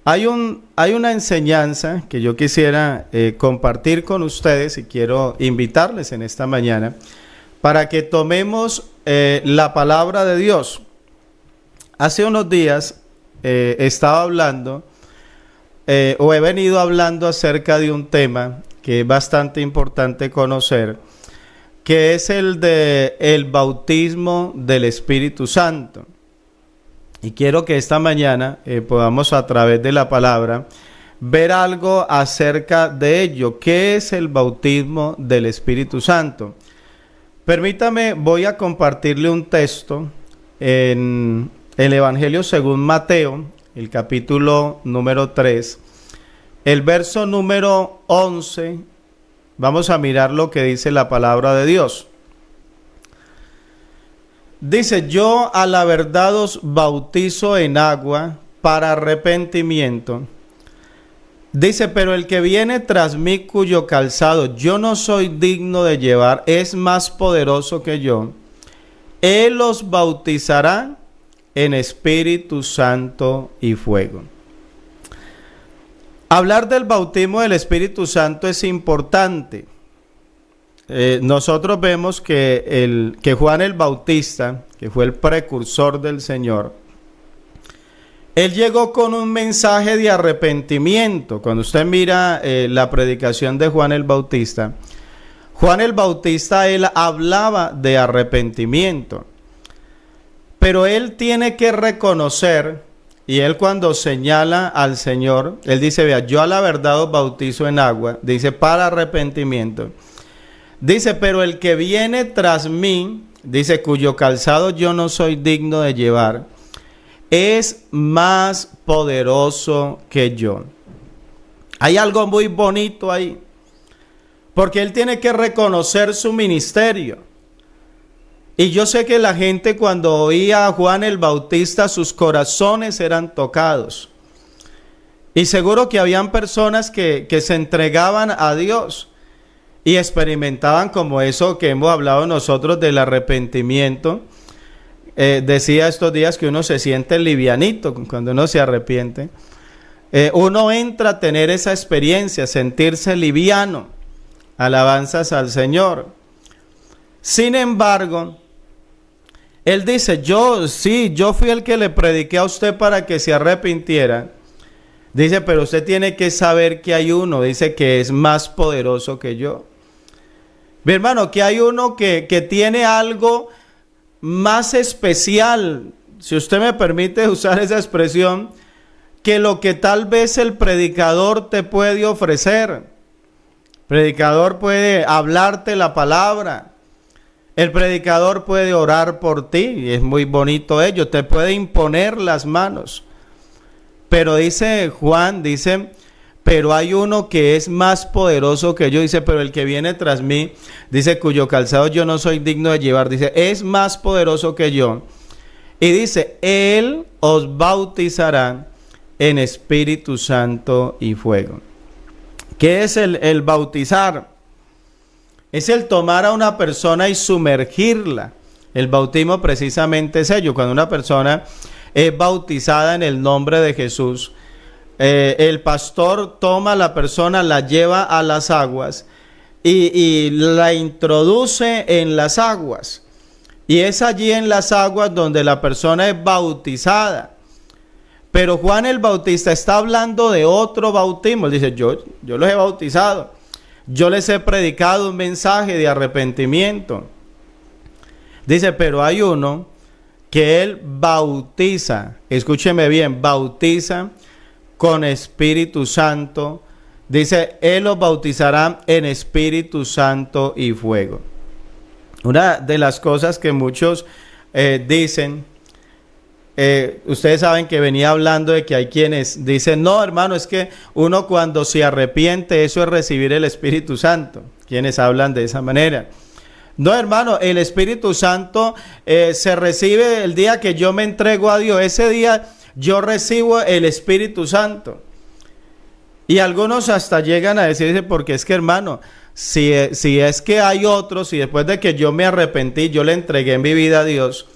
Hay una enseñanza que yo quisiera compartir con ustedes y quiero invitarles en esta mañana para que tomemos la palabra de Dios. Hace unos días estaba hablando o he venido hablando acerca de un tema que es bastante importante conocer, que es el de el bautismo del Espíritu Santo. Y quiero que esta mañana podamos a través de la palabra ver algo acerca de ello. ¿Qué es el bautismo del Espíritu Santo? Permítame, voy a compartirle un texto en el Evangelio según Mateo, el capítulo número 3, el verso número 11. Vamos a mirar lo que dice la palabra de Dios. Dice: yo a la verdad os bautizo en agua para arrepentimiento. Dice: pero el que viene tras mí, cuyo calzado yo no soy digno de llevar, es más poderoso que yo. Él os bautizará en Espíritu Santo y fuego. Hablar del bautismo del Espíritu Santo es importante. Nosotros vemos que Juan el Bautista, que fue el precursor del Señor, él llegó con un mensaje de arrepentimiento. Cuando usted mira la predicación de Juan el Bautista, él hablaba de arrepentimiento. Pero él tiene que reconocer, y él cuando señala al Señor, él dice: vea, yo a la verdad os bautizo en agua, dice, para arrepentimiento. Dice: pero el que viene tras mí, dice, cuyo calzado yo no soy digno de llevar, es más poderoso que yo. Hay algo muy bonito ahí, porque él tiene que reconocer su ministerio. Y yo sé que la gente, cuando oía a Juan el Bautista, sus corazones eran tocados. Y seguro que habían personas que se entregaban a Dios y experimentaban como eso que hemos hablado nosotros del arrepentimiento. Decía estos días que uno se siente livianito cuando uno se arrepiente. Uno entra a tener esa experiencia, sentirse liviano. Alabanzas al Señor. Sin embargo, él dice: yo fui el que le prediqué a usted para que se arrepintiera. Dice: pero usted tiene que saber que hay uno, dice, que es más poderoso que yo. Mi hermano, que hay uno que tiene algo más especial, si usted me permite usar esa expresión, que lo que tal vez el predicador te puede ofrecer. El predicador puede hablarte la palabra. El predicador puede orar por ti, y es muy bonito ello, te puede imponer las manos. Pero dice Juan, dice: pero hay uno que es más poderoso que yo, dice, pero el que viene tras mí, dice, cuyo calzado yo no soy digno de llevar, dice, es más poderoso que yo. Y dice: él os bautizará en Espíritu Santo y fuego. ¿Qué es el bautizar? Es el tomar a una persona y sumergirla. El bautismo precisamente es ello. Cuando una persona es bautizada en el nombre de Jesús, el pastor toma a la persona, la lleva a las aguas y la introduce en las aguas. Y es allí en las aguas donde la persona es bautizada. Pero Juan el Bautista está hablando de otro bautismo. Él dice: yo los he bautizado. Yo les he predicado un mensaje de arrepentimiento. Dice: pero hay uno que él bautiza, escúcheme bien, bautiza con Espíritu Santo. Dice: él los bautizará en Espíritu Santo y fuego. Una de las cosas que muchos dicen, ustedes saben que venía hablando de que hay quienes dicen: no, hermano, es que uno cuando se arrepiente, eso es recibir el Espíritu Santo. Quienes hablan de esa manera. No, hermano, el Espíritu Santo se recibe el día que yo me entrego a Dios. Ese día yo recibo el Espíritu Santo. Y algunos hasta llegan a decirse: porque es que, hermano, si es que hay otros, y después de que yo me arrepentí, yo le entregué mi vida a Dios,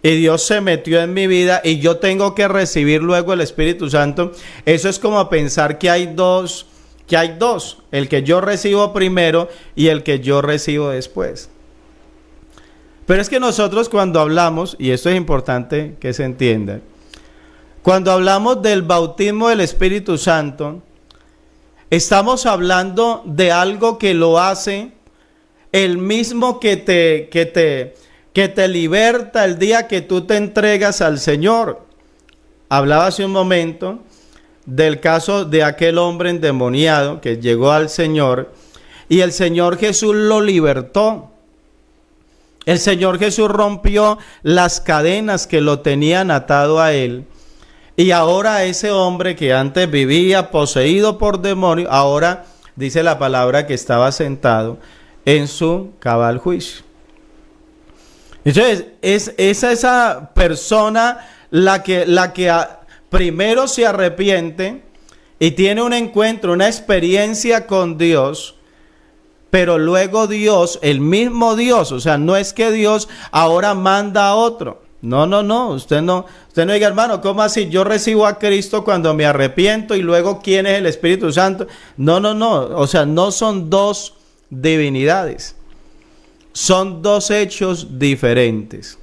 y Dios se metió en mi vida y yo tengo que recibir luego el Espíritu Santo, eso es como pensar que hay dos, el que yo recibo primero y el que yo recibo después. Pero es que nosotros cuando hablamos, y esto es importante que se entienda, cuando hablamos del bautismo del Espíritu Santo, estamos hablando de algo que lo hace el mismo que te liberta el día que tú te entregas al Señor. Hablaba hace un momento del caso de aquel hombre endemoniado que llegó al Señor y el Señor Jesús lo libertó. El Señor Jesús rompió las cadenas que lo tenían atado a él. Y ahora ese hombre que antes vivía poseído por demonios, ahora dice la palabra que estaba sentado en su cabal juicio. Entonces, es esa persona la que primero se arrepiente y tiene un encuentro, una experiencia con Dios, pero luego Dios, el mismo Dios, o sea, no es que Dios ahora manda a otro. No, usted no diga, hermano, ¿cómo así? Yo recibo a Cristo cuando me arrepiento y luego ¿quién es el Espíritu Santo? No, o sea, no son dos divinidades, son dos hechos diferentes.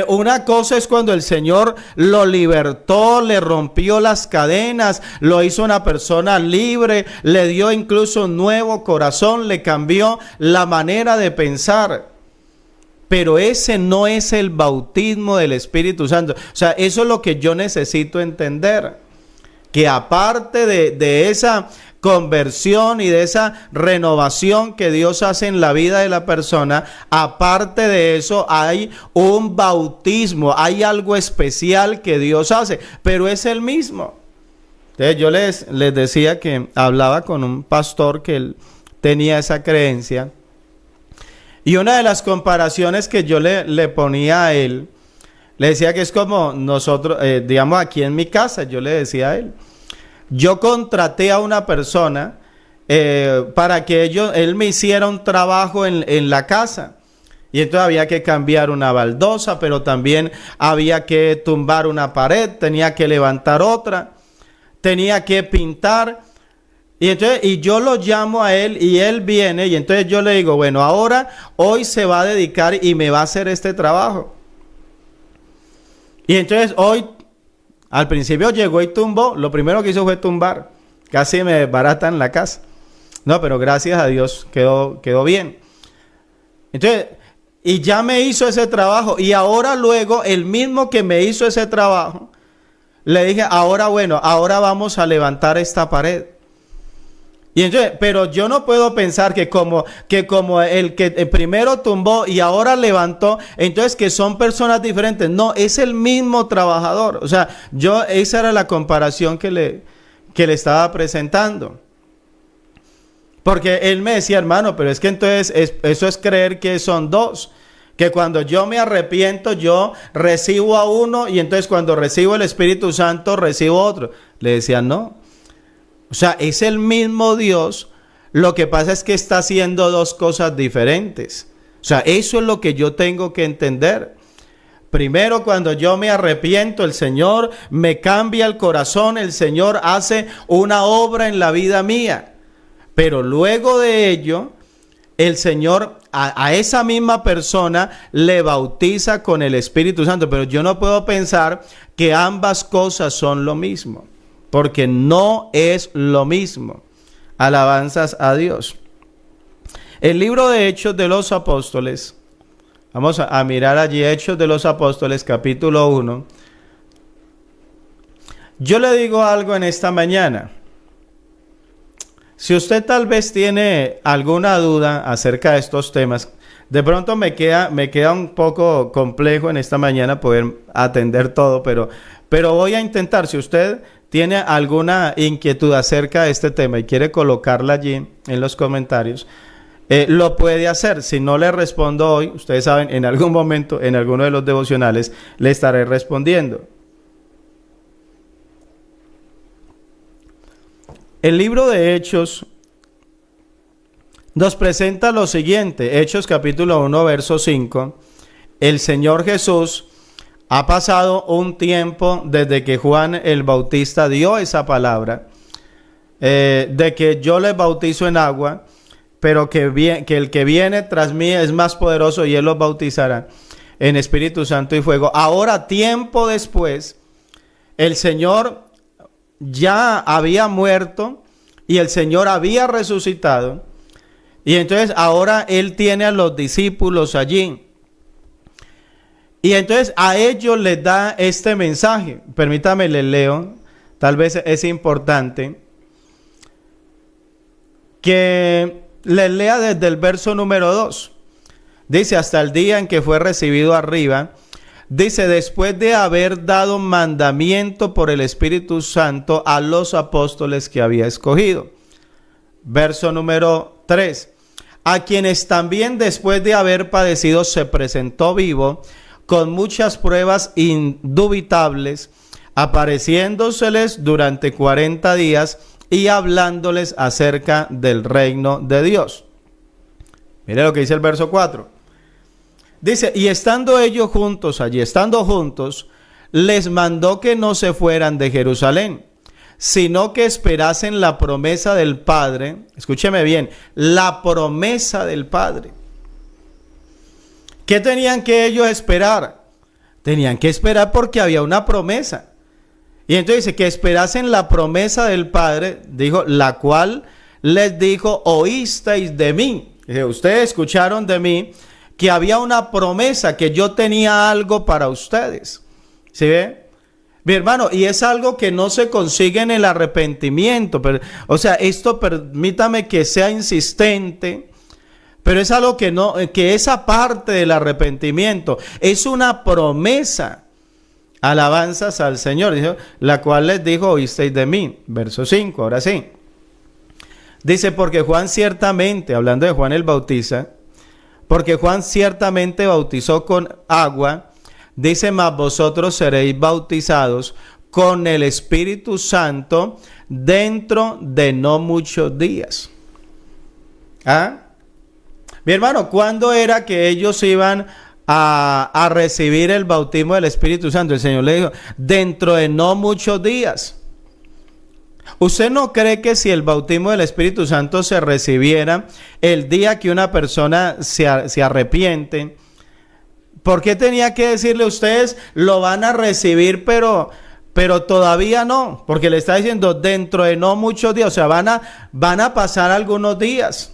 Una cosa es cuando el Señor lo libertó, le rompió las cadenas, lo hizo una persona libre, le dio incluso un nuevo corazón, le cambió la manera de pensar. Pero ese no es el bautismo del Espíritu Santo. O sea, eso es lo que yo necesito entender. Que aparte de esa conversión y de esa renovación que Dios hace en la vida de la persona, aparte de eso hay un bautismo, hay algo especial que Dios hace, pero es el mismo. Entonces yo les decía que hablaba con un pastor que él tenía esa creencia, y una de las comparaciones que yo le ponía a él, le decía que es como nosotros, digamos aquí en mi casa, yo le decía a él, yo contraté a una persona para que él me hiciera un trabajo en la casa. Y entonces había que cambiar una baldosa, pero también había que tumbar una pared, tenía que levantar otra, tenía que pintar. Y yo lo llamo a él y él viene y entonces yo le digo, bueno, hoy se va a dedicar y me va a hacer este trabajo. Y entonces hoy, al principio llegó y tumbó, lo primero que hizo fue tumbar, casi me desbaratan la casa. No, pero gracias a Dios quedó bien. Entonces, y ya me hizo ese trabajo y ahora luego el mismo que me hizo ese trabajo, le dije, ahora vamos a levantar esta pared. Y entonces, pero yo no puedo pensar que como el que primero tumbó y ahora levantó, entonces que son personas diferentes. No, es el mismo trabajador. O sea, esa era la comparación que le estaba presentando. Porque él me decía, hermano, pero es que entonces eso es creer que son dos. Que cuando yo me arrepiento, yo recibo a uno y entonces cuando recibo el Espíritu Santo, recibo otro. Le decía, no. O sea, es el mismo Dios, lo que pasa es que está haciendo dos cosas diferentes. O sea, eso es lo que yo tengo que entender. Primero, cuando yo me arrepiento, el Señor me cambia el corazón, el Señor hace una obra en la vida mía. Pero luego de ello, el Señor a esa misma persona le bautiza con el Espíritu Santo. Pero yo no puedo pensar que ambas cosas son lo mismo. Porque no es lo mismo. Alabanzas a Dios. El libro de Hechos de los Apóstoles. Vamos a mirar allí Hechos de los Apóstoles, capítulo 1. Yo le digo algo en esta mañana. Si usted tal vez tiene alguna duda acerca de estos temas, de pronto me queda un poco complejo en esta mañana poder atender todo, pero voy a intentar. Si usted tiene alguna inquietud acerca de este tema y quiere colocarla allí en los comentarios, lo puede hacer. Si no le respondo hoy, ustedes saben, en algún momento, en alguno de los devocionales, le estaré respondiendo. El libro de Hechos nos presenta lo siguiente. Hechos capítulo 1, verso 5. el Señor Jesús ha pasado un tiempo desde que Juan el Bautista dio esa palabra, de que yo les bautizo en agua, pero que el que viene tras mí es más poderoso y él los bautizará en Espíritu Santo y fuego. Ahora, tiempo después, el Señor ya había muerto y el Señor había resucitado. Y entonces ahora Él tiene a los discípulos allí. Y entonces a ellos les da este mensaje. Permítame, les leo. Tal vez es importante que les lea desde el verso número 2. Dice, hasta el día en que fue recibido arriba. Dice, después de haber dado mandamiento por el Espíritu Santo a los apóstoles que había escogido. Verso número 3. A quienes también después de haber padecido se presentó vivo con muchas pruebas indubitables, apareciéndoseles durante 40 días y hablándoles acerca del reino de Dios. Mire lo que dice el verso 4. Dice, y estando ellos juntos allí, les mandó que no se fueran de Jerusalén, sino que esperasen la promesa del Padre. Escúcheme bien, la promesa del Padre. ¿Qué tenían que ellos esperar? Tenían que esperar porque había una promesa. Y entonces dice que esperasen la promesa del Padre, dijo, la cual les dijo, oísteis de mí. Dice, ustedes escucharon de mí que había una promesa, que yo tenía algo para ustedes. ¿Sí ve? Mi hermano, y es algo que no se consigue en el arrepentimiento. Pero, o sea, esto permítame que sea insistente, pero es algo que no, que esa parte del arrepentimiento es una promesa. Alabanzas al Señor, dijo, la cual les dijo, oísteis de mí. Verso 5, ahora sí. Dice, porque Juan ciertamente, hablando de Juan el Bautista, porque Juan ciertamente bautizó con agua, dice, mas vosotros seréis bautizados con el Espíritu Santo dentro de no muchos días. ¿Ah? Mi hermano, ¿cuándo era que ellos iban a recibir el bautismo del Espíritu Santo? El Señor le dijo, dentro de no muchos días. ¿Usted no cree que si el bautismo del Espíritu Santo se recibiera el día que una persona se arrepiente, por qué tenía que decirle ustedes lo van a recibir, pero todavía no? Porque le está diciendo dentro de no muchos días, o sea, van a pasar algunos días.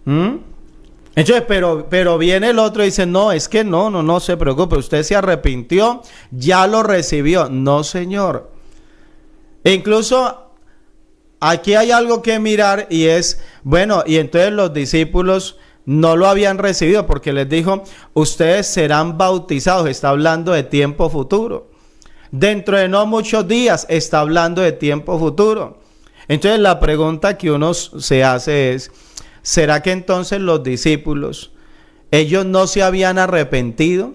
Entonces, pero viene el otro y dice, no, es que no se preocupe, usted se arrepintió, ya lo recibió. No, señor. E incluso aquí hay algo que mirar y es, bueno, y entonces los discípulos no lo habían recibido porque les dijo, ustedes serán bautizados, está hablando de tiempo futuro. Dentro de no muchos días está hablando de tiempo futuro. Entonces la pregunta que uno se hace es, ¿será que entonces los discípulos, ellos no se habían arrepentido?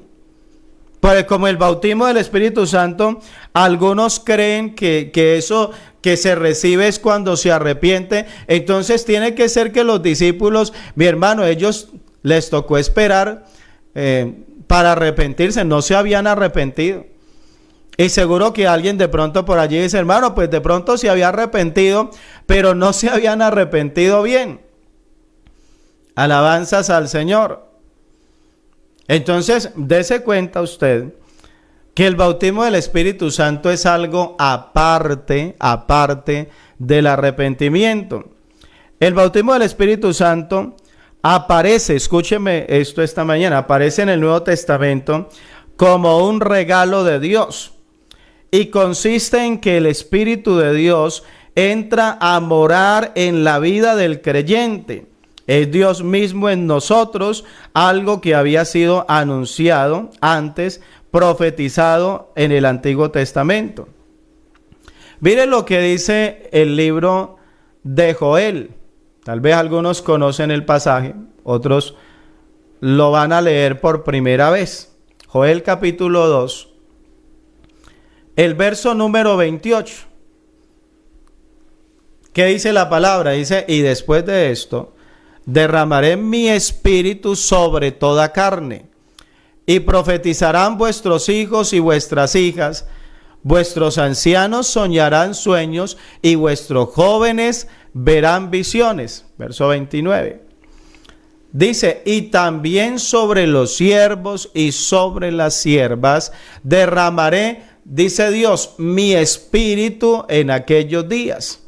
Porque como el bautismo del Espíritu Santo, algunos creen que eso que se recibe es cuando se arrepiente. Entonces tiene que ser que los discípulos, mi hermano, ellos les tocó esperar para arrepentirse, no se habían arrepentido. Y seguro que alguien de pronto por allí dice, hermano, pues de pronto se había arrepentido, pero no se habían arrepentido bien. Alabanzas al Señor. Entonces, dése cuenta usted que el bautismo del Espíritu Santo es algo aparte del arrepentimiento. El bautismo del Espíritu Santo aparece, escúcheme esto esta mañana, aparece en el Nuevo Testamento como un regalo de Dios y consiste en que el Espíritu de Dios entra a morar en la vida del creyente. Es Dios mismo en nosotros, algo que había sido anunciado antes, profetizado en el Antiguo Testamento. Miren lo que dice el libro de Joel. Tal vez algunos conocen el pasaje, otros lo van a leer por primera vez. Joel capítulo 2, el verso número 28. ¿Qué dice la palabra? Dice, y después de esto, derramaré mi espíritu sobre toda carne, y profetizarán vuestros hijos y vuestras hijas, vuestros ancianos soñarán sueños, y vuestros jóvenes verán visiones. Verso 29. Dice, y también sobre los siervos y sobre las siervas derramaré, dice Dios, mi espíritu en aquellos días.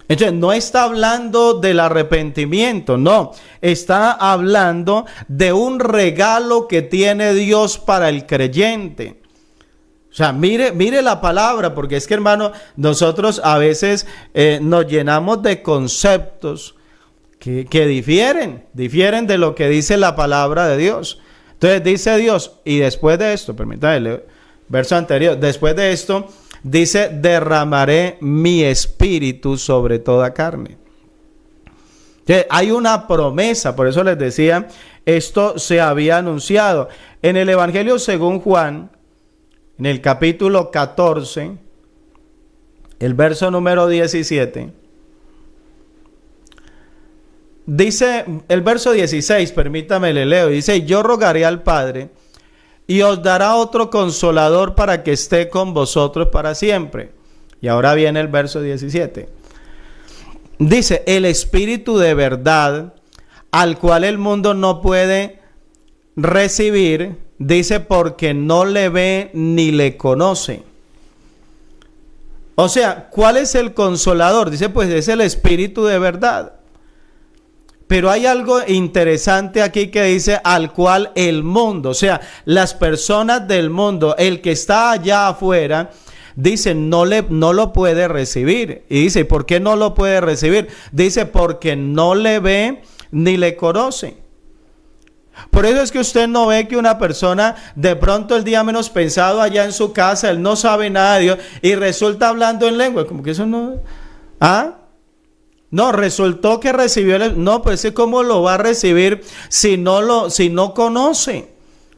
Entonces, no está hablando del arrepentimiento, no. Está hablando de un regalo que tiene Dios para el creyente. O sea, mire la palabra, porque es que, hermano, nosotros a veces nos llenamos de conceptos que difieren de lo que dice la palabra de Dios. Entonces dice Dios, y después de esto, permítame leer verso anterior, después de esto, dice, derramaré mi espíritu sobre toda carne. Entonces, hay una promesa, por eso les decía, esto se había anunciado. En el Evangelio según Juan, en el capítulo 14, el verso número 17, dice el verso 16, permítame le leo, dice, yo rogaré al Padre y os dará otro consolador para que esté con vosotros para siempre. Y ahora viene el verso 17. Dice, el Espíritu de verdad, al cual el mundo no puede recibir, dice, porque no le ve ni le conoce. O sea, ¿cuál es el consolador? Dice, pues es el Espíritu de verdad. Pero hay algo interesante aquí que dice al cual el mundo, o sea, las personas del mundo, el que está allá afuera, dice no lo puede recibir. Y dice, ¿por qué no lo puede recibir? Dice, porque no le ve ni le conoce. Por eso es que usted no ve que una persona de pronto el día menos pensado allá en su casa, él no sabe nada de Dios y resulta hablando en lengua, como que eso no... ¿Ah? No, resultó que recibió no, pues ¿cómo lo va a recibir si no conoce?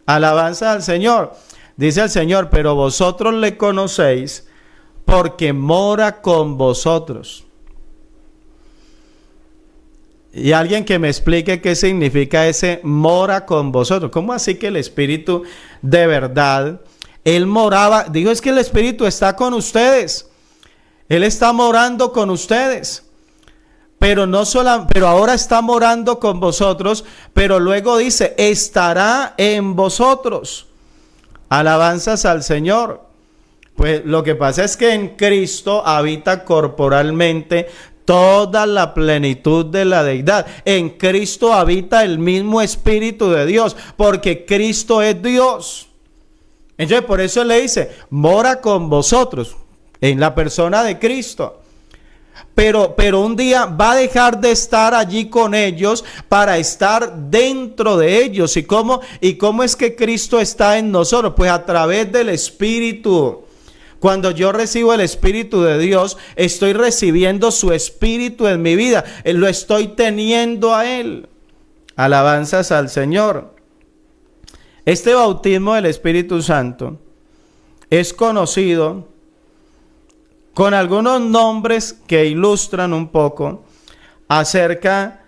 Alabanza al Señor. Dice el Señor, pero vosotros le conocéis porque mora con vosotros. Y alguien que me explique qué significa ese mora con vosotros. ¿Cómo así que el Espíritu de verdad, Él moraba? Digo, es que el Espíritu está con ustedes. Él está morando con ustedes. Pero ahora está morando con vosotros, pero luego dice, estará en vosotros. Alabanzas al Señor. Pues lo que pasa es que en Cristo habita corporalmente toda la plenitud de la deidad. En Cristo habita el mismo Espíritu de Dios, porque Cristo es Dios. Entonces por eso le dice, mora con vosotros, en la persona de Cristo. Pero un día va a dejar de estar allí con ellos para estar dentro de ellos. ¿Y cómo es que Cristo está en nosotros? Pues a través del Espíritu. Cuando yo recibo el Espíritu de Dios, estoy recibiendo su Espíritu en mi vida. Lo estoy teniendo a Él. Alabanzas al Señor. Este bautismo del Espíritu Santo es conocido con algunos nombres que ilustran un poco acerca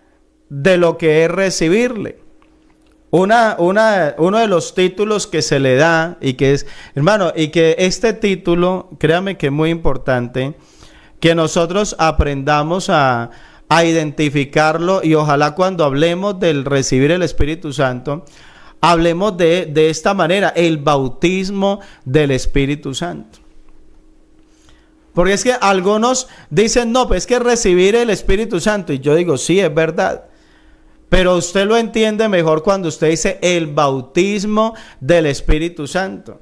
de lo que es recibirle. Uno de los títulos que se le da, y que es, hermano, y que este título, créame que es muy importante, que nosotros aprendamos a identificarlo, y ojalá cuando hablemos del recibir el Espíritu Santo, hablemos de esta manera, el bautismo del Espíritu Santo. Porque es que algunos dicen, no, pues es que recibir el Espíritu Santo. Y yo digo, sí, es verdad. Pero usted lo entiende mejor cuando usted dice el bautismo del Espíritu Santo.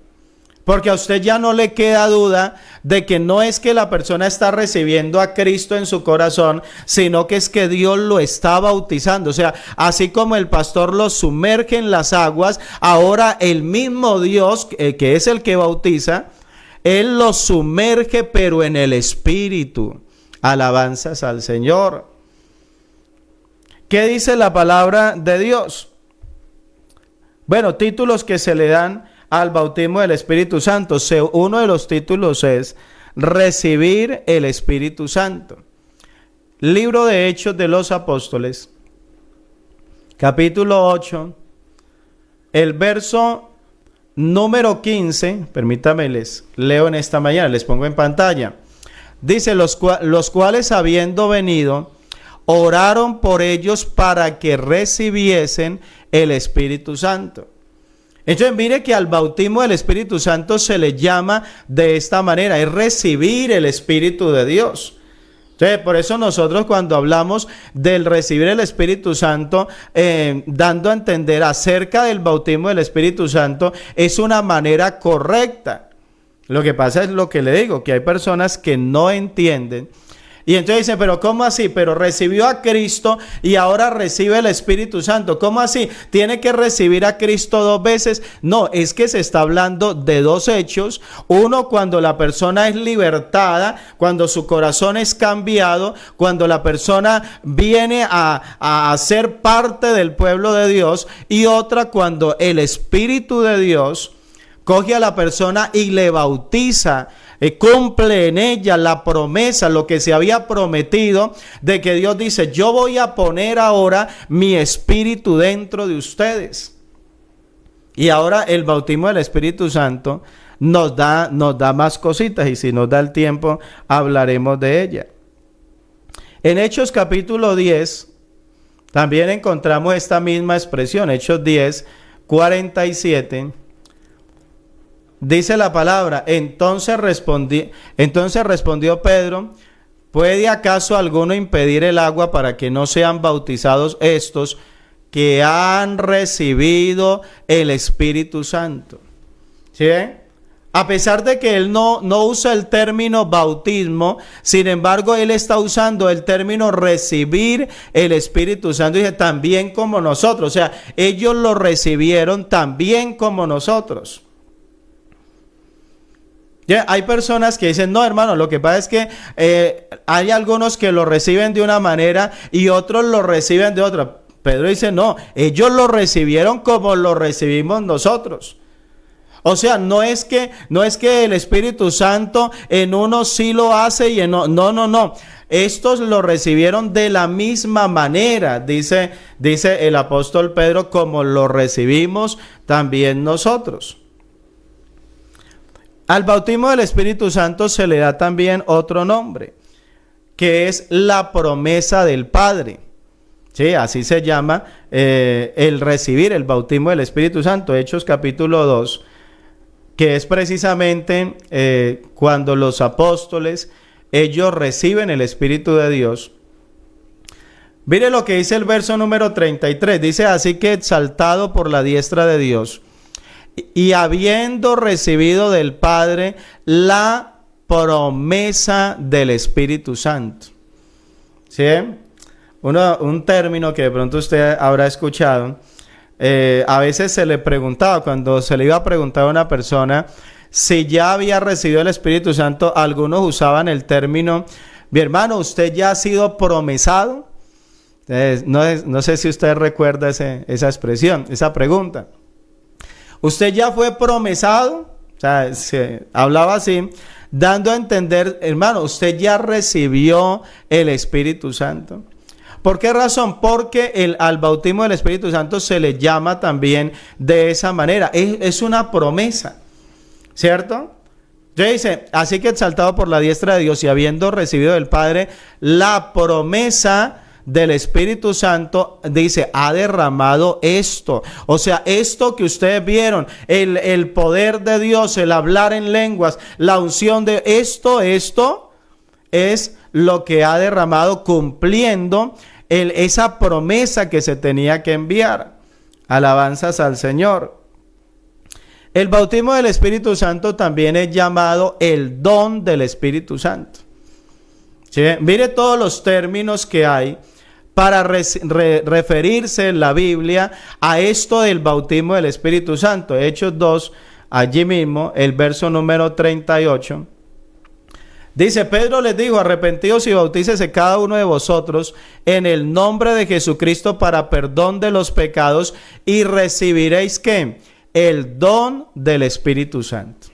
Porque a usted ya no le queda duda de que no es que la persona está recibiendo a Cristo en su corazón, sino que es que Dios lo está bautizando. O sea, así como el pastor lo sumerge en las aguas, ahora el mismo Dios, que es el que bautiza, Él lo sumerge, pero en el Espíritu. Alabanzas al Señor. ¿Qué dice la palabra de Dios? Bueno, títulos que se le dan al bautismo del Espíritu Santo. Uno de los títulos es recibir el Espíritu Santo. Libro de Hechos de los Apóstoles, capítulo 8, el verso número 15, permítame, les leo en esta mañana, les pongo en pantalla. Dice, los cuales habiendo venido, oraron por ellos para que recibiesen el Espíritu Santo. Entonces mire que al bautismo del Espíritu Santo se le llama de esta manera, es recibir el Espíritu de Dios. Entonces, por eso nosotros cuando hablamos del recibir el Espíritu Santo, dando a entender acerca del bautismo del Espíritu Santo, es una manera correcta. Lo que pasa es lo que le digo, que hay personas que no entienden. Y entonces dicen, pero ¿cómo así? Pero recibió a Cristo y ahora recibe el Espíritu Santo. ¿Cómo así? ¿Tiene que recibir a Cristo 2 veces? No, es que se está hablando de 2 hechos. Uno, cuando la persona es libertada, cuando su corazón es cambiado, cuando la persona viene a ser parte del pueblo de Dios. Y otra, cuando el Espíritu de Dios coge a la persona y le bautiza, cumple en ella la promesa, lo que se había prometido, de que Dios dice, yo voy a poner ahora mi espíritu dentro de ustedes. Y ahora el bautismo del Espíritu Santo nos da más cositas, y si nos da el tiempo hablaremos de ella. En Hechos capítulo 10 también encontramos esta misma expresión. Hechos 10, 47. Dice la palabra, entonces respondió Pedro, ¿puede acaso alguno impedir el agua para que no sean bautizados estos que han recibido el Espíritu Santo? ¿Sí? A pesar de que él no usa el término bautismo, sin embargo, él está usando el término recibir el Espíritu Santo. Dice, también como nosotros. O sea, ellos lo recibieron también como nosotros. Ya, hay personas que dicen, no, hermano, lo que pasa es que hay algunos que lo reciben de una manera y otros lo reciben de otra. Pedro dice, no, ellos lo recibieron como lo recibimos nosotros. O sea, no es que el Espíritu Santo en unos sí lo hace y en otros no. Estos lo recibieron de la misma manera, dice el apóstol Pedro, como lo recibimos también nosotros. Al bautismo del Espíritu Santo se le da también otro nombre, que es la promesa del Padre. Sí, así se llama el recibir el bautismo del Espíritu Santo. Hechos capítulo 2, que es precisamente cuando los apóstoles, ellos reciben el Espíritu de Dios. Mire lo que dice el verso número 33. Dice, así que exaltado por la diestra de Dios, y habiendo recibido del Padre la promesa del Espíritu Santo. ¿Sí? Un término que de pronto usted habrá escuchado. A veces se le preguntaba, cuando se le iba a preguntar a una persona si ya había recibido el Espíritu Santo, algunos usaban el término, mi hermano, ¿usted ya ha sido promesado? No sé si usted recuerda esa expresión, esa pregunta. ¿Usted ya fue promesado? O sea, se hablaba así, dando a entender, hermano, usted ya recibió el Espíritu Santo. ¿Por qué razón? Porque al bautismo del Espíritu Santo se le llama también de esa manera. Es una promesa, ¿cierto? Entonces dice, así que exaltado por la diestra de Dios y habiendo recibido del Padre la promesa del Espíritu Santo, dice, ha derramado esto. O sea, esto que ustedes vieron, el poder de Dios, el hablar en lenguas, la unción de esto es lo que ha derramado, cumpliendo esa promesa que se tenía que enviar. Alabanzas al Señor. El bautismo del Espíritu Santo también es llamado el don del Espíritu Santo. ¿Sí? Mire todos los términos que hay para referirse en la Biblia a esto del bautismo del Espíritu Santo. Hechos 2, allí mismo, el verso número 38. Dice, Pedro les dijo, arrepentidos y bautícese cada uno de vosotros en el nombre de Jesucristo para perdón de los pecados y recibiréis, ¿qué? El don del Espíritu Santo.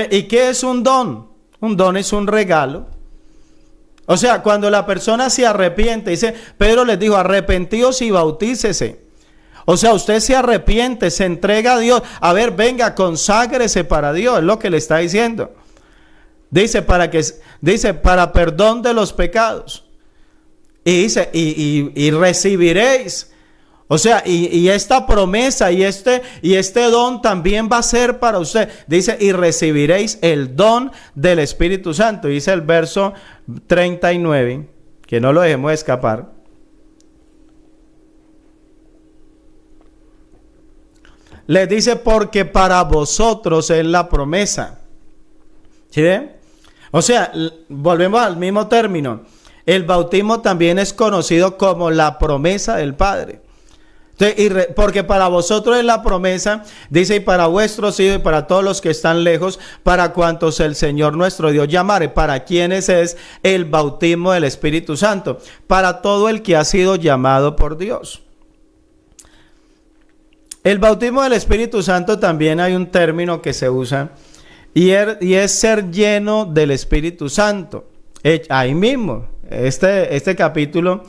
¿Y qué es un don? Un don es un regalo. O sea, cuando la persona se arrepiente, dice, Pedro les dijo, arrepentíos y bautícese. O sea, usted se arrepiente, se entrega a Dios. A ver, venga, conságrese para Dios, es lo que le está diciendo. Dice, para perdón de los pecados. Y dice, y recibiréis. O sea, y esta promesa y este don también va a ser para usted. Dice, y recibiréis el don del Espíritu Santo. Dice el verso 39, que no lo dejemos escapar. Les dice, porque para vosotros es la promesa. ¿Sí ven? O sea, volvemos al mismo término. El bautismo también es conocido como la promesa del Padre. Entonces, porque para vosotros es la promesa, dice, y para vuestros hijos y para todos los que están lejos, para cuantos el Señor nuestro Dios llamare. ¿Para quienes es el bautismo del Espíritu Santo? Para todo el que ha sido llamado por Dios. El bautismo del Espíritu Santo también hay un término que se usa y es ser lleno del Espíritu Santo. Ahí mismo, este capítulo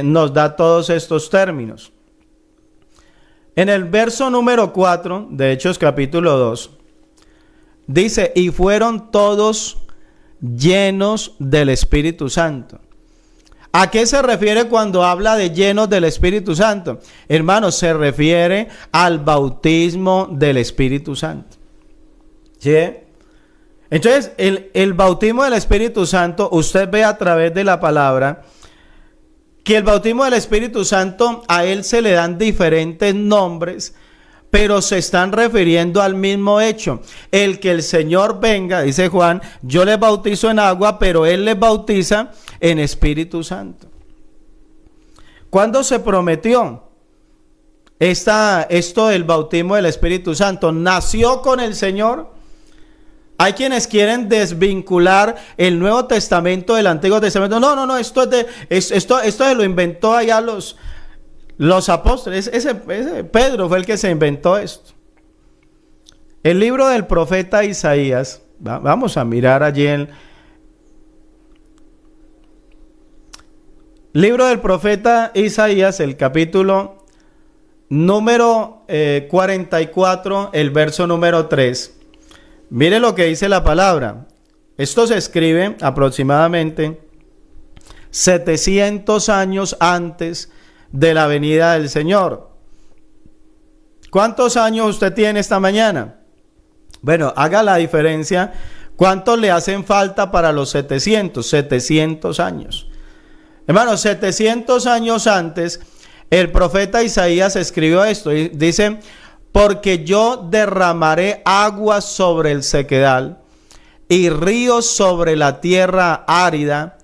nos da todos estos términos. En el verso número 4 de Hechos capítulo 2, dice, y fueron todos llenos del Espíritu Santo. ¿A qué se refiere cuando habla de llenos del Espíritu Santo? Hermanos, se refiere al bautismo del Espíritu Santo. ¿Sí? Entonces, el bautismo del Espíritu Santo, usted ve a través de la palabra que el bautismo del Espíritu Santo, a él se le dan diferentes nombres, pero se están refiriendo al mismo hecho. El que el Señor venga, dice Juan, yo les bautizo en agua, pero Él les bautiza en Espíritu Santo. ¿Cuándo se prometió esto del bautismo del Espíritu Santo? ¿Nació con el Señor? Hay quienes quieren desvincular el Nuevo Testamento del Antiguo Testamento. No, esto se lo inventó allá los apóstoles. Ese Pedro fue el que se inventó esto. El libro del profeta Isaías, vamos a mirar allí en libro del profeta Isaías, el capítulo número 44, el verso número 3. Mire lo que dice la palabra. Esto se escribe aproximadamente 700 años antes de la venida del Señor. ¿Cuántos años usted tiene esta mañana? Bueno, haga la diferencia. ¿Cuántos le hacen falta para los 700? 700 años. Hermanos, 700 años antes, el profeta Isaías escribió esto. Y dice, porque yo derramaré agua sobre el sequedal y ríos sobre la tierra árida.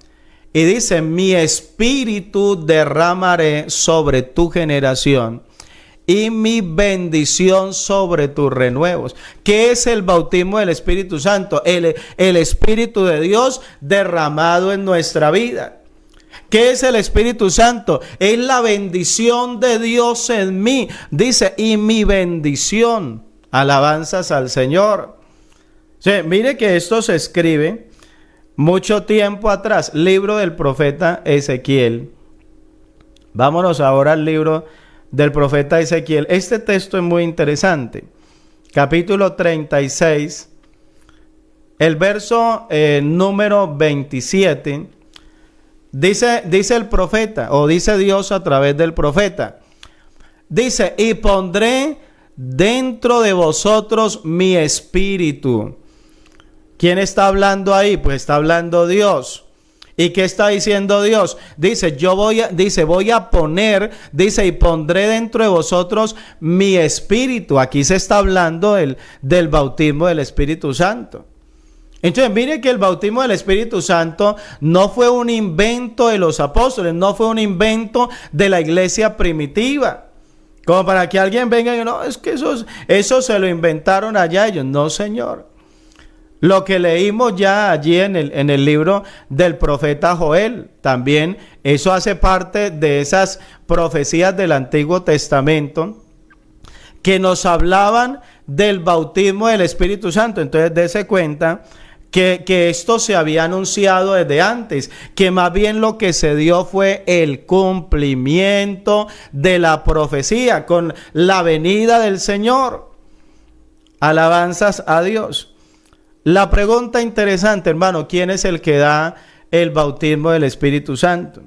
Y dice, mi espíritu derramaré sobre tu generación y mi bendición sobre tus renuevos. ¿Qué es el bautismo del Espíritu Santo? El Espíritu de Dios derramado en nuestra vida. ¿Qué es el Espíritu Santo? Es la bendición de Dios en mí. Dice, y mi bendición. Alabanzas al Señor. Sí, mire que esto se escribe mucho tiempo atrás. Libro del profeta Ezequiel. Vámonos ahora al libro del profeta Ezequiel. Este texto es muy interesante. Capítulo 36. El verso número 27. Dice el profeta, o dice Dios a través del profeta. Dice, y pondré dentro de vosotros mi espíritu. ¿Quién está hablando ahí? Pues está hablando Dios. ¿Y qué está diciendo Dios? Dice, voy a poner, dice, y pondré dentro de vosotros mi espíritu. Aquí se está hablando del bautismo del Espíritu Santo. Entonces, mire que el bautismo del Espíritu Santo no fue un invento de los apóstoles, no fue un invento de la iglesia primitiva. Como para que alguien venga y diga, no, es que eso se lo inventaron allá ellos. No, Señor. Lo que leímos ya allí en el libro del profeta Joel, también eso hace parte de esas profecías del Antiguo Testamento que nos hablaban del bautismo del Espíritu Santo. Entonces, dése cuenta que esto se había anunciado desde antes, que más bien lo que se dio fue el cumplimiento de la profecía con la venida del Señor. Alabanzas a Dios. La pregunta interesante, hermano, ¿quién es el que da el bautismo del Espíritu Santo?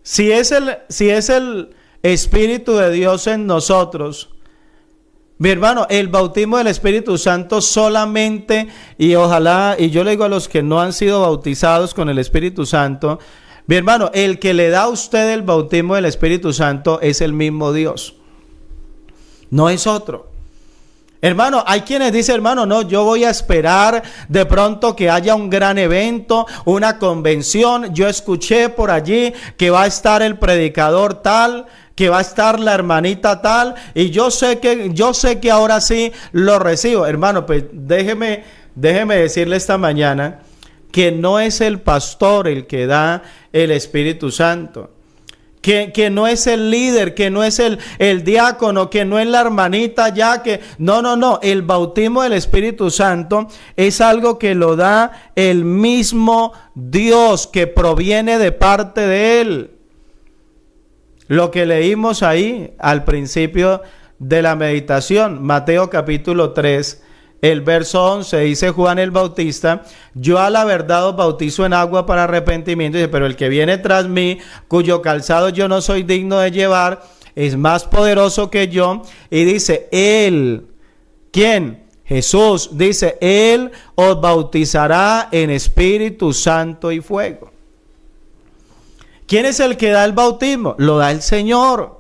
Si es el Espíritu de Dios en nosotros, mi hermano, el bautismo del Espíritu Santo solamente, y ojalá, y yo le digo a los que no han sido bautizados con el Espíritu Santo, mi hermano, el que le da a usted el bautismo del Espíritu Santo es el mismo Dios, no es otro. Hermano, hay quienes dicen, hermano, no, yo voy a esperar de pronto que haya un gran evento, una convención. Yo escuché por allí que va a estar el predicador tal, que va a estar la hermanita tal, y yo sé que ahora sí lo recibo. Hermano, pues déjeme decirle esta mañana que no es el pastor el que da el Espíritu Santo. Que no es el líder, que no es el diácono, que no es la hermanita ya, que no, el bautismo del Espíritu Santo es algo que lo da el mismo Dios, que proviene de parte de Él. Lo que leímos ahí al principio de la meditación, Mateo capítulo 3, el verso 11, dice Juan el Bautista, yo a la verdad os bautizo en agua para arrepentimiento, dice, pero el que viene tras mí, cuyo calzado yo no soy digno de llevar, es más poderoso que yo, y dice, Él, ¿quién? Jesús, dice, Él os bautizará en Espíritu Santo y fuego. ¿Quién es el que da el bautismo? Lo da el Señor.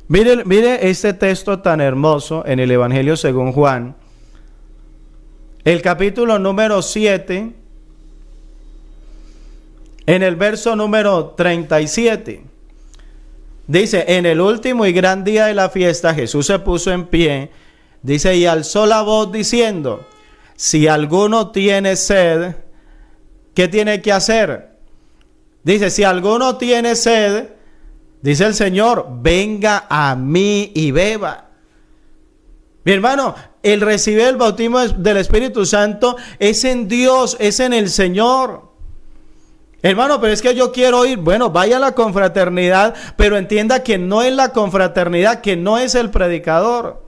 Mire este texto tan hermoso en el Evangelio según Juan. El capítulo número 7, en el verso número 37, dice, en el último y gran día de la fiesta, Jesús se puso en pie, dice, y alzó la voz diciendo, si alguno tiene sed, ¿qué tiene que hacer? Dice, si alguno tiene sed, dice el Señor, venga a mí y beba. Mi hermano, el recibir el bautismo del Espíritu Santo es en Dios, es en el Señor. Hermano, pero es que yo quiero ir. Bueno, vaya a la confraternidad, pero entienda que no es la confraternidad, que no es el predicador.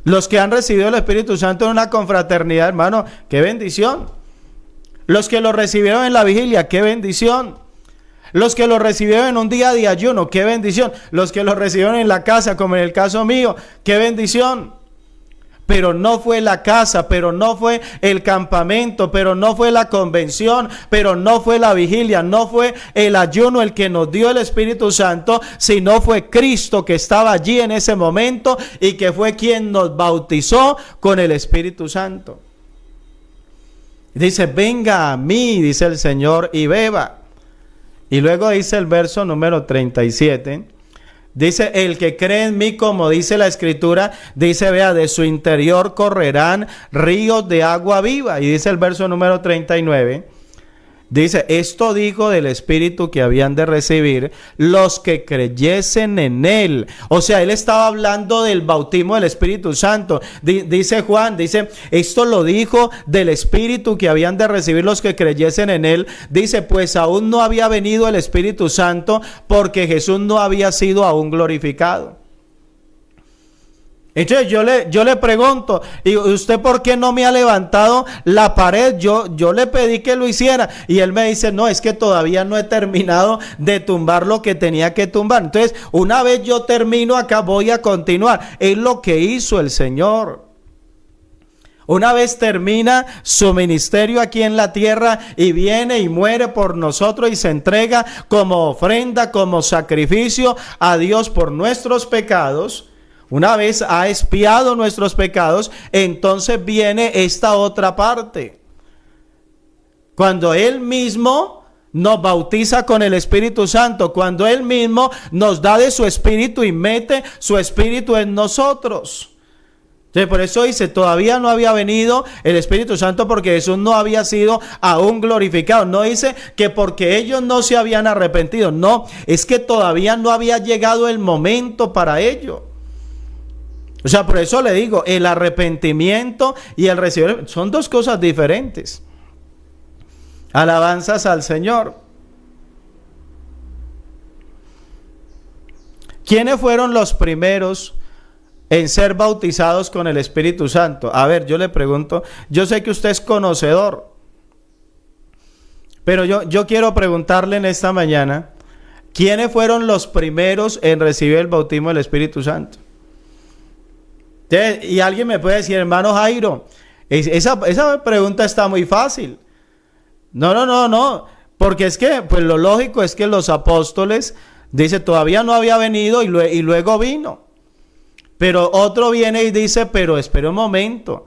Los que han recibido el Espíritu Santo en una confraternidad, hermano, qué bendición. Los que lo recibieron en la vigilia, qué bendición. Los que lo recibieron en un día de ayuno, qué bendición. Los que lo recibieron en la casa, como en el caso mío, qué bendición. Pero no fue la casa, pero no fue el campamento, pero no fue la convención, pero no fue la vigilia, no fue el ayuno el que nos dio el Espíritu Santo, sino fue Cristo que estaba allí en ese momento y que fue quien nos bautizó con el Espíritu Santo. Dice, venga a mí, dice el Señor, y beba. Y luego dice el verso número 37, dice, el que cree en mí, como dice la Escritura, dice, vea, de su interior correrán ríos de agua viva. Y dice el verso número 39, dice, esto dijo del Espíritu que habían de recibir los que creyesen en Él. O sea, Él estaba hablando del bautismo del Espíritu Santo. Dice Juan, dice, esto lo dijo del Espíritu que habían de recibir los que creyesen en Él. Dice, pues aún no había venido el Espíritu Santo porque Jesús no había sido aún glorificado. Entonces yo le pregunto, ¿y usted por qué no me ha levantado la pared? Yo le pedí que lo hiciera y él me dice, no, es que todavía no he terminado de tumbar lo que tenía que tumbar. Entonces, una vez yo termino acá, voy a continuar. Es lo que hizo el Señor. Una vez termina su ministerio aquí en la tierra y viene y muere por nosotros y se entrega como ofrenda, como sacrificio a Dios por nuestros pecados. Una vez ha expiado nuestros pecados, entonces viene esta otra parte. Cuando Él mismo nos bautiza con el Espíritu Santo, cuando Él mismo nos da de su Espíritu y mete su Espíritu en nosotros. Entonces, por eso dice, todavía no había venido el Espíritu Santo porque Jesús no había sido aún glorificado. No dice que porque ellos no se habían arrepentido. No, es que todavía no había llegado el momento para ello. O sea, por eso le digo, el arrepentimiento y el recibir son dos cosas diferentes. Alabanzas al Señor. ¿Quiénes fueron los primeros en ser bautizados con el Espíritu Santo? A ver, yo le pregunto, yo sé que usted es conocedor, pero yo quiero preguntarle en esta mañana, ¿quiénes fueron los primeros en recibir el bautismo del Espíritu Santo? Y alguien me puede decir, hermano Jairo, esa pregunta está muy fácil. No, porque es que, pues lo lógico es que los apóstoles, dice, todavía no había venido y luego vino. Pero otro viene y dice, pero espera un momento.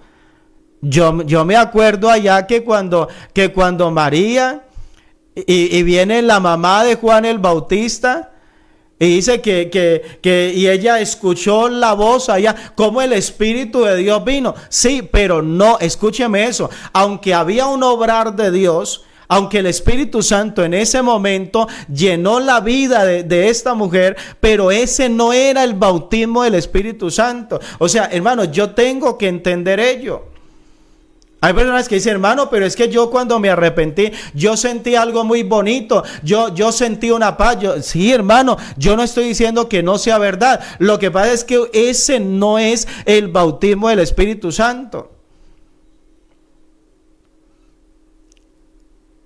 Yo me acuerdo allá que cuando María y viene la mamá de Juan el Bautista y dice y ella escuchó la voz allá, como el Espíritu de Dios vino. Sí, pero no, escúcheme eso. Aunque había un obrar de Dios, aunque el Espíritu Santo en ese momento llenó la vida de esta mujer, pero ese no era el bautismo del Espíritu Santo. O sea, hermano, yo tengo que entender ello. Hay personas que dicen, hermano, pero es que yo cuando me arrepentí, yo sentí algo muy bonito, yo sentí una paz. Sí, hermano, yo no estoy diciendo que no sea verdad. Lo que pasa es que ese no es el bautismo del Espíritu Santo.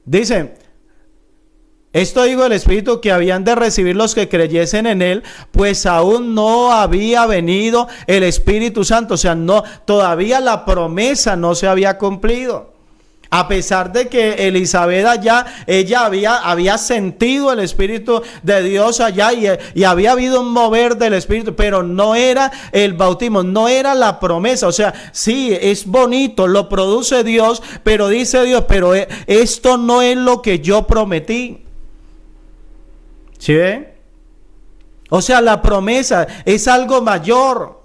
Dice, esto dijo el Espíritu que habían de recibir los que creyesen en él, pues aún no había venido el Espíritu Santo. O sea, no, todavía la promesa no se había cumplido. A pesar de que Elizabeth allá, ella había sentido el Espíritu de Dios allá y había habido un mover del Espíritu, pero no era el bautismo, no era la promesa. O sea, sí, es bonito, lo produce Dios, pero dice Dios, pero esto no es lo que yo prometí. ¿Sí ve? O sea, la promesa es algo mayor.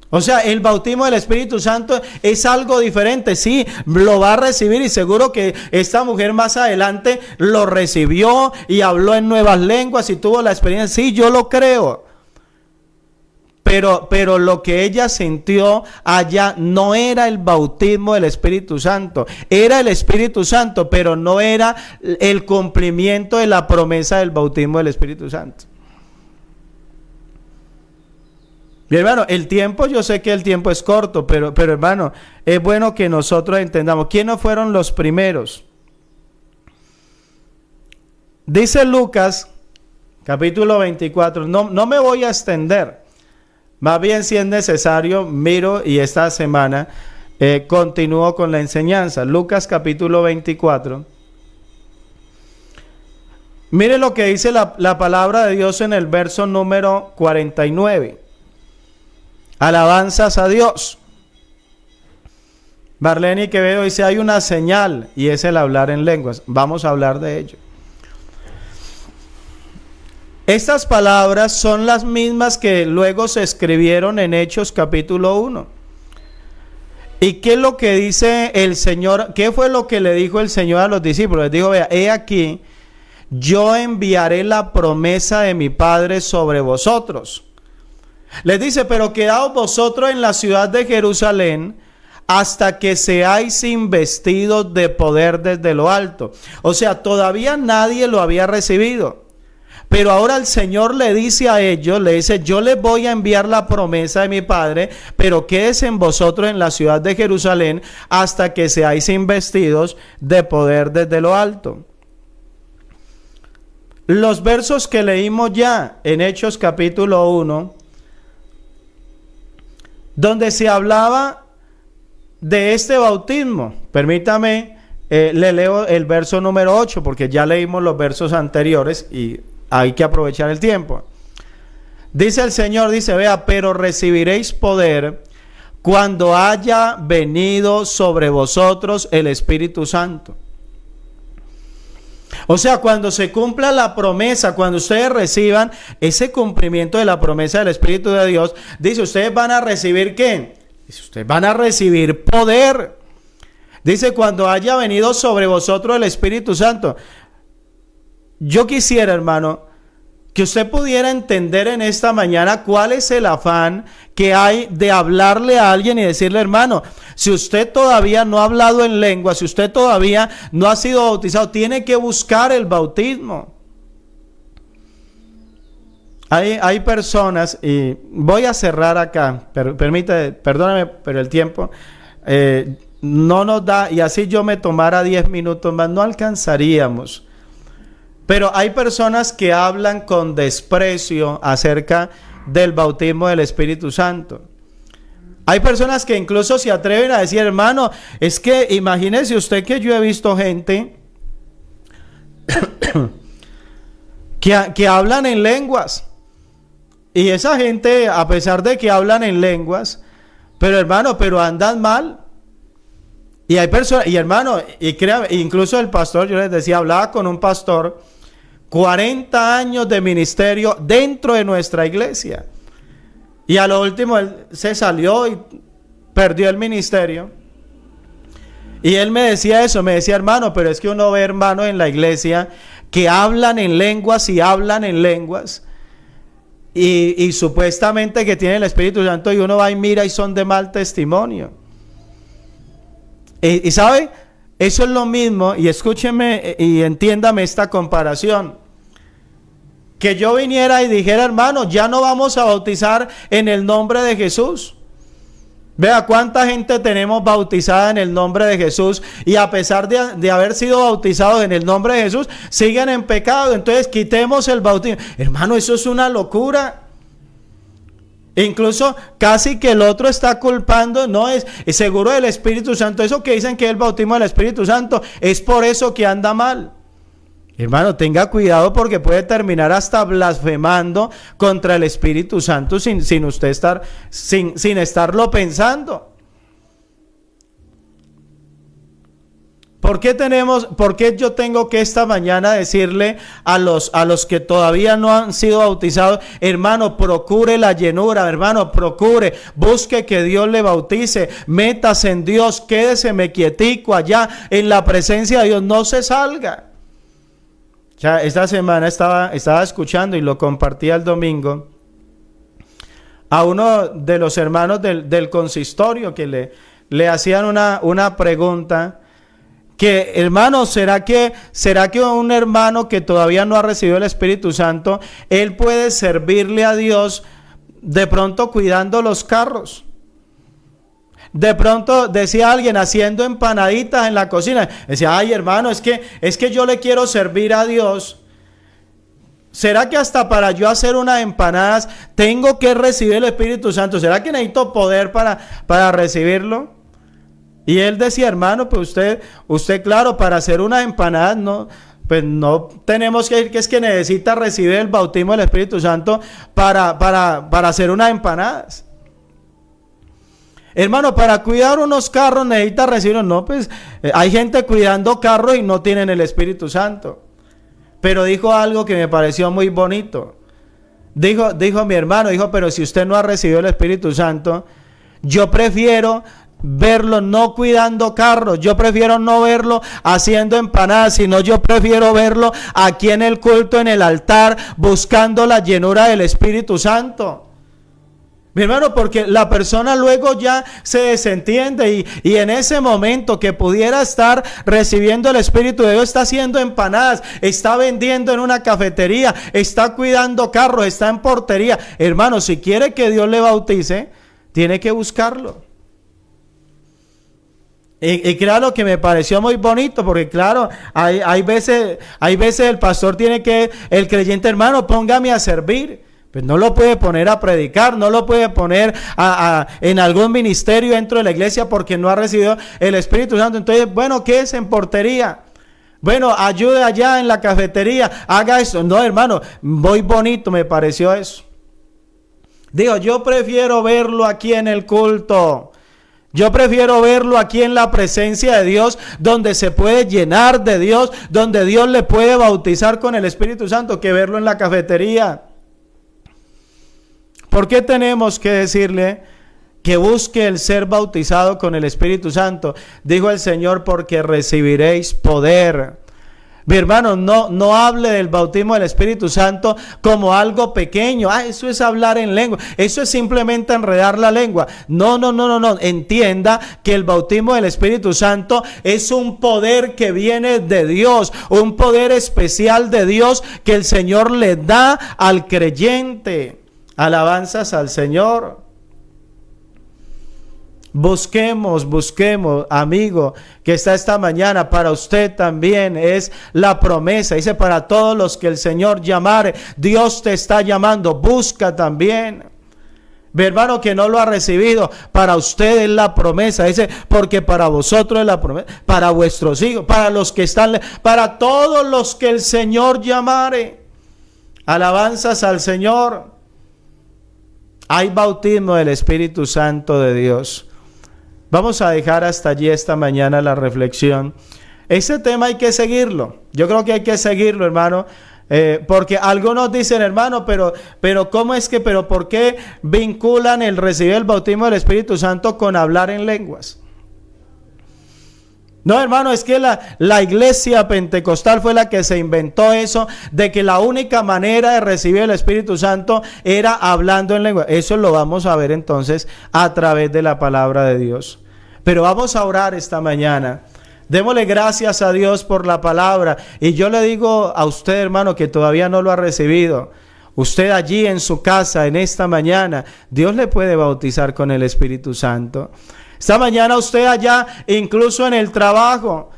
O sea, el bautismo del Espíritu Santo es algo diferente. Sí, lo va a recibir y seguro que esta mujer más adelante lo recibió y habló en nuevas lenguas y tuvo la experiencia. Sí, yo lo creo. Pero lo que ella sintió allá no era el bautismo del Espíritu Santo. Era el Espíritu Santo, pero no era el cumplimiento de la promesa del bautismo del Espíritu Santo. Bien, hermano, el tiempo, yo sé que el tiempo es corto, pero hermano, es bueno que nosotros entendamos quiénes fueron los primeros. Dice Lucas, capítulo 24, no me voy a extender, más bien si es necesario, miro y esta semana continúo con la enseñanza. Lucas capítulo 24. Mire lo que dice la palabra de Dios en el verso número 49. Alabanzas a Dios. Marlene Quevedo dice, hay una señal y es el hablar en lenguas. Vamos a hablar de ello. Estas palabras son las mismas que luego se escribieron en Hechos capítulo 1. ¿Y qué es lo que dice el Señor? ¿Qué fue lo que le dijo el Señor a los discípulos? Les dijo, vea, he aquí, yo enviaré la promesa de mi Padre sobre vosotros. Les dice, pero quedaos vosotros en la ciudad de Jerusalén hasta que seáis investidos de poder desde lo alto. O sea, todavía nadie lo había recibido. Pero ahora el Señor le dice a ellos, le dice, yo les voy a enviar la promesa de mi Padre, pero quédense en vosotros en la ciudad de Jerusalén hasta que seáis investidos de poder desde lo alto. Los versos que leímos ya en Hechos capítulo 1, donde se hablaba de este bautismo. Permítame, le leo el verso número 8, porque ya leímos los versos anteriores y hay que aprovechar el tiempo. Dice el Señor, dice, vea, pero recibiréis poder cuando haya venido sobre vosotros el Espíritu Santo. O sea, cuando se cumpla la promesa, cuando ustedes reciban ese cumplimiento de la promesa del Espíritu de Dios, dice, ustedes van a recibir ¿qué? Dice, ustedes van a recibir poder. Dice, cuando haya venido sobre vosotros el Espíritu Santo. Yo quisiera, hermano, que usted pudiera entender en esta mañana cuál es el afán que hay de hablarle a alguien y decirle, hermano, si usted todavía no ha hablado en lengua, si usted todavía no ha sido bautizado, tiene que buscar el bautismo. Hay personas, y voy a cerrar acá, perdóname, pero el tiempo no nos da, y así yo me tomara 10 minutos más, no alcanzaríamos. Pero hay personas que hablan con desprecio acerca del bautismo del Espíritu Santo. Hay personas que incluso se atreven a decir, hermano, es que imagínese usted que yo he visto gente que hablan en lenguas. Y esa gente, a pesar de que hablan en lenguas, pero hermano, pero andan mal. Y hay personas, y hermano, y créame, incluso el pastor, yo les decía, hablaba con un pastor, 40 años de ministerio dentro de nuestra iglesia. Y a lo último él se salió y perdió el ministerio. Y él me decía eso, me decía, hermano, pero es que uno ve hermanos en la iglesia que hablan en lenguas y hablan en lenguas. Y supuestamente que tienen el Espíritu Santo y uno va y mira y son de mal testimonio. Y ¿sabe? Eso es lo mismo, y escúcheme y entiéndame esta comparación. Que yo viniera y dijera, hermano, ya no vamos a bautizar en el nombre de Jesús. Vea cuánta gente tenemos bautizada en el nombre de Jesús, y a pesar de haber sido bautizados en el nombre de Jesús, siguen en pecado. Entonces quitemos el bautismo. Hermano, eso es una locura. Incluso casi que el otro está culpando, no es seguro del Espíritu Santo. Eso que dicen que es el bautismo del Espíritu Santo, es por eso que anda mal. Hermano, tenga cuidado porque puede terminar hasta blasfemando contra el Espíritu Santo sin usted estarlo pensando. ¿Por qué yo tengo que esta mañana decirle a los que todavía no han sido bautizados, hermano, procure la llenura, hermano, busque que Dios le bautice, métase en Dios, quédese quietico allá en la presencia de Dios, no se salga? Ya esta semana estaba escuchando y lo compartí el domingo a uno de los hermanos del consistorio que le hacían una pregunta. Que hermano, ¿será que un hermano que todavía no ha recibido el Espíritu Santo, él puede servirle a Dios de pronto cuidando los carros? De pronto decía alguien haciendo empanaditas en la cocina. Decía, ay hermano, es que yo le quiero servir a Dios. ¿Será que hasta para yo hacer unas empanadas tengo que recibir el Espíritu Santo? ¿Será que necesito poder para recibirlo? Y él decía, hermano, pues usted claro, para hacer unas empanadas no tenemos que ir, que es que necesita recibir el bautismo del Espíritu Santo para hacer unas empanadas. Hermano, para cuidar unos carros necesita recibirlos. No, pues hay gente cuidando carros y no tienen el Espíritu Santo. Pero dijo algo que me pareció muy bonito. Dijo mi hermano, pero si usted no ha recibido el Espíritu Santo, yo prefiero verlo no cuidando carros, yo prefiero no verlo haciendo empanadas, sino yo prefiero verlo aquí en el culto, en el altar, buscando la llenura del Espíritu Santo. Mi hermano, porque la persona luego ya se desentiende y en ese momento que pudiera estar recibiendo el Espíritu de Dios, está haciendo empanadas, está vendiendo en una cafetería, está cuidando carros, está en portería. Hermano, si quiere que Dios le bautice, tiene que buscarlo. Y claro que me pareció muy bonito, porque claro, hay veces el pastor tiene que, el creyente, hermano, póngame a servir. Pues no lo puede poner a predicar, no lo puede poner en algún ministerio dentro de la iglesia porque no ha recibido el Espíritu Santo. Entonces, bueno, ¿qué es en portería? Bueno, ayude allá en la cafetería, haga eso. No, hermano, muy bonito me pareció eso. Digo, yo prefiero verlo aquí en el culto. Yo prefiero verlo aquí en la presencia de Dios, donde se puede llenar de Dios, donde Dios le puede bautizar con el Espíritu Santo, que verlo en la cafetería. ¿Por qué tenemos que decirle que busque el ser bautizado con el Espíritu Santo? Dijo el Señor, porque recibiréis poder. Mi hermano, no hable del bautismo del Espíritu Santo como algo pequeño. Eso es hablar en lengua. Eso es simplemente enredar la lengua. No. Entienda que el bautismo del Espíritu Santo es un poder que viene de Dios, un poder especial de Dios que el Señor le da al creyente. Alabanzas al Señor. Busquemos, amigo, que está esta mañana, para usted también es la promesa. Dice, para todos los que el Señor llamare, Dios te está llamando, busca también. Mi hermano que no lo ha recibido, para usted es la promesa. Dice, porque para vosotros es la promesa, para vuestros hijos, para los que están, para todos los que el Señor llamare. Alabanzas al Señor. Hay bautismo del Espíritu Santo de Dios. Vamos a dejar hasta allí esta mañana la reflexión. Ese tema hay que seguirlo. Yo creo que hay que seguirlo, hermano. Porque algunos dicen, hermano, pero ¿cómo es que, por qué vinculan el recibir el bautismo del Espíritu Santo con hablar en lenguas? No, hermano, es que la iglesia pentecostal fue la que se inventó eso, de que la única manera de recibir el Espíritu Santo era hablando en lengua. Eso lo vamos a ver entonces a través de la palabra de Dios. Pero vamos a orar esta mañana. Démosle gracias a Dios por la palabra. Y yo le digo a usted, hermano, que todavía no lo ha recibido. Usted allí en su casa, en esta mañana, Dios le puede bautizar con el Espíritu Santo. Esta mañana usted allá, incluso en el trabajo,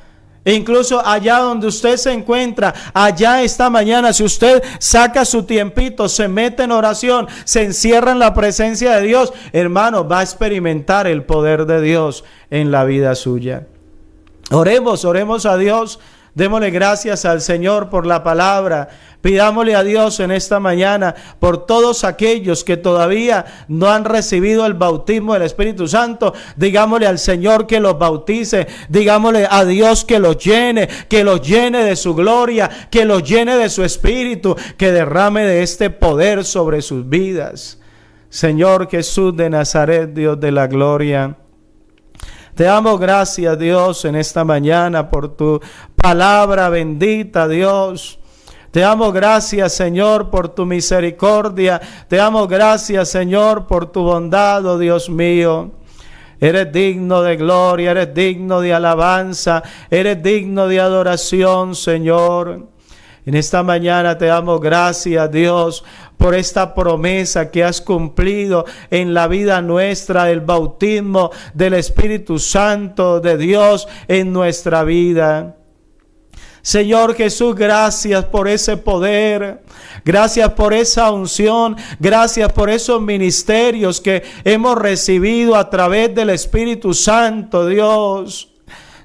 incluso allá donde usted se encuentra, allá esta mañana, si usted saca su tiempito, se mete en oración, se encierra en la presencia de Dios, hermano, va a experimentar el poder de Dios en la vida suya. Oremos a Dios. Démosle gracias al Señor por la palabra. Pidámosle a Dios en esta mañana por todos aquellos que todavía no han recibido el bautismo del Espíritu Santo. Digámosle al Señor que los bautice. Digámosle a Dios que los llene de su gloria, que los llene de su Espíritu, que derrame de este poder sobre sus vidas. Señor Jesús de Nazaret, Dios de la gloria, te damos gracias, Dios, en esta mañana por tu palabra bendita, Dios. Te damos gracias, Señor, por tu misericordia. Te damos gracias, Señor, por tu bondad, oh Dios mío. Eres digno de gloria, eres digno de alabanza, eres digno de adoración, Señor. En esta mañana te damos gracias, Dios, por esta promesa que has cumplido en la vida nuestra, del bautismo del Espíritu Santo de Dios en nuestra vida. Señor Jesús, gracias por ese poder, gracias por esa unción, gracias por esos ministerios que hemos recibido a través del Espíritu Santo, Dios.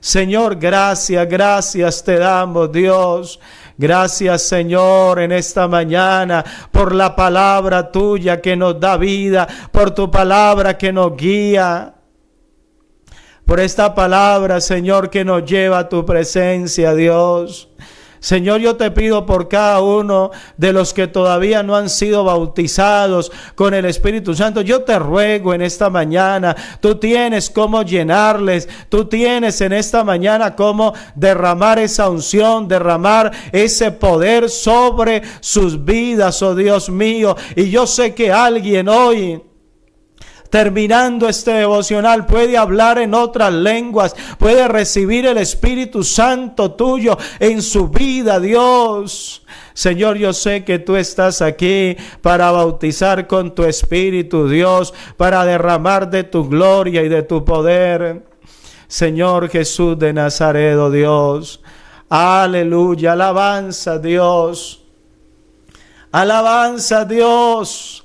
Señor, gracias te damos, Dios. Gracias, Señor, en esta mañana por la palabra tuya que nos da vida, por tu palabra que nos guía, por esta palabra, Señor, que nos lleva a tu presencia, Dios. Señor, yo te pido por cada uno de los que todavía no han sido bautizados con el Espíritu Santo. Yo te ruego en esta mañana, tú tienes cómo llenarles, tú tienes en esta mañana cómo derramar esa unción, derramar ese poder sobre sus vidas, oh Dios mío. Y yo sé que alguien hoy, terminando este devocional, puede hablar en otras lenguas, puede recibir el Espíritu Santo tuyo en su vida, Dios. Señor, yo sé que tú estás aquí para bautizar con tu Espíritu, Dios, para derramar de tu gloria y de tu poder. Señor Jesús de Nazaret, oh Dios. Aleluya, alabanza, Dios. Alabanza, Dios.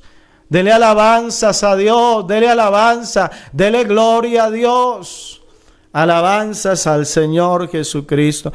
Dele alabanzas a Dios, dele alabanza, dele gloria a Dios. Alabanzas al Señor Jesucristo.